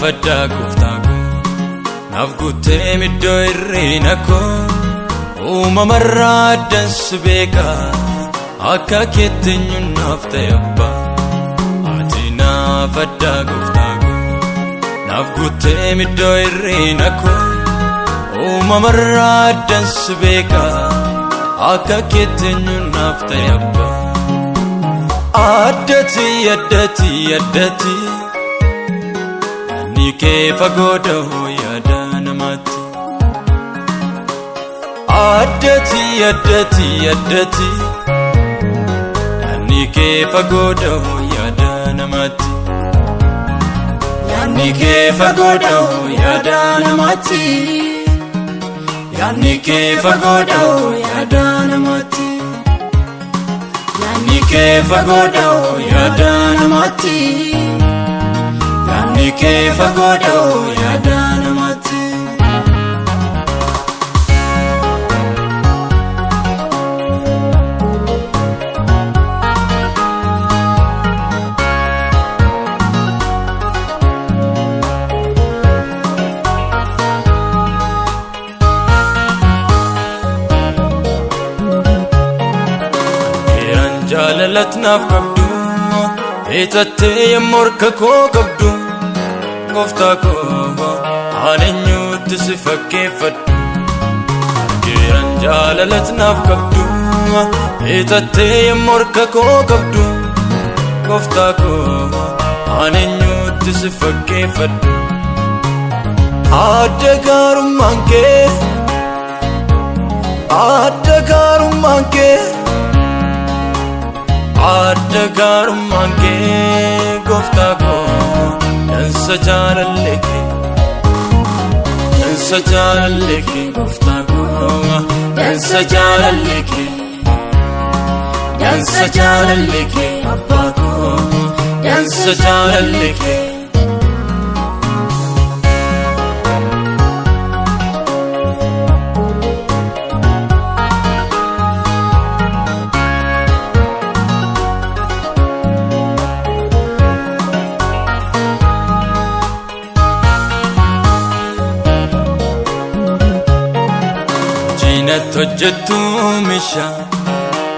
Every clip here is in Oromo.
fadda gooftaa ko naaf guutee middoo irreena ko uumamarraa addan si beeka akka keetti eenyuun naaf ta'e abbaa ati naaf fadda gooftaa ko naaf guutee middoo irreena ko uumamarraa addan si beeka akka keetti eenyuun naaf ta'e abbaa addati addati addati yaadni kee fagoodha yaada namaatti addati addati addati yaadni kee fagoodha yaada namaatti yaadni kee fagoodha yaada namaatti yaadni kee fagoodha yaada namaatti yaadni kee fagoodha yaada namaatti yaadni kee fagoodha yaada namaatti jalalatnaaf qabdu eetattee yemmuu harka koo qabdu gooftaa koo aan eenyutti si fakkeeffadhu geeran jalalatnaaf qabdu eetattee yemmuu harka koo qabdu gooftaa koo aan eenyutti si fakkeeffadhu adda gaarummaan kee adda gaarummaan kee adda gaarummaan kee gooftaa koo dansa jaalallee kee dansa jaalallee kee gooftaa koo dansa jaalallee kee dansa jaalallee kee abbaa koo dansa jaalallee kee hojjettu oomisha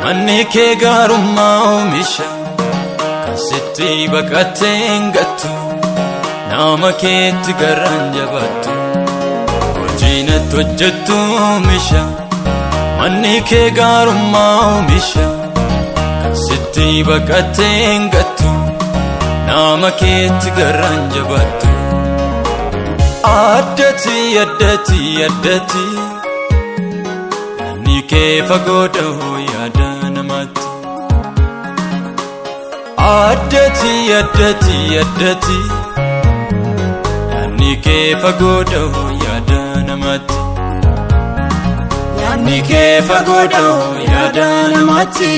manni kee gaarummaa oomisha kan sitti baqattee hin gattu nama keetti garaan jabaattu hojiinatti hojjettu oomisha manni kee gaarummaa oomisha kan sitti baqattee hin gattu nama keetti garaan jabaattu addati addati addati yaadni kee fagoodha yaada namaatti addati addati addati yaadni kee fagoodha yaada namaatti yaadni kee fagoodha yaada namaatti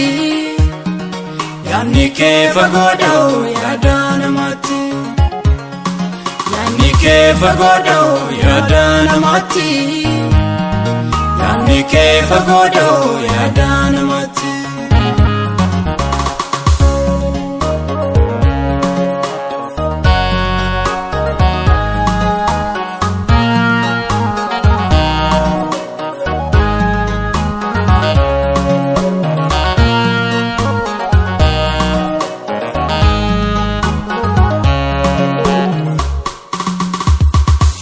yaadni kee fagoodha yaada namaatti yaadni kee fagoodha yaada namaatti yaadni kee fagoodha yaada namaatti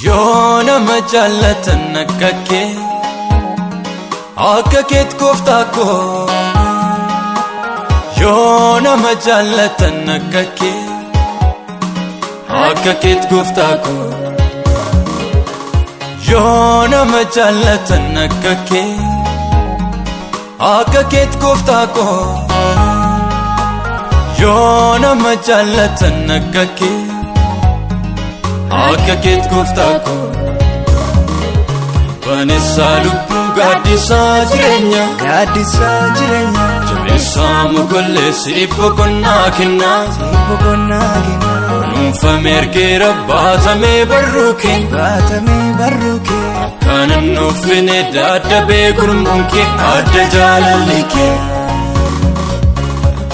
yoo nama jaallatan akka kee akka keet gooftaa koo yoo nama jaallatan akka kee akka keet gooftaa koo yoo nama jaallatan akka kee akka keet gooftaa koo yoo nama jaallatan akka kee akka keet gooftaa koo baneessaa lubbuu gaaddisaa jireenya jabeessaa mogolleessi boqonnaa kennaa kunuunfamee ergeera baatamee barruu kee akkanan nuuffine daddabee gurmuun kee adda jaalalli kee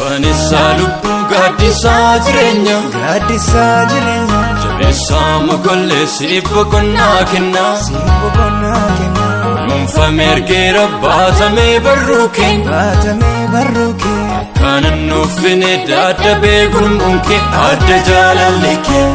baneessaa lubbuu gaaddisaa jireenya Saamu golle siibbo konnaa kenna Nuunfamee ergeera baatamee barruu keenya Akkanan nuuf finne daadda beekuun kee adda jaalalli kee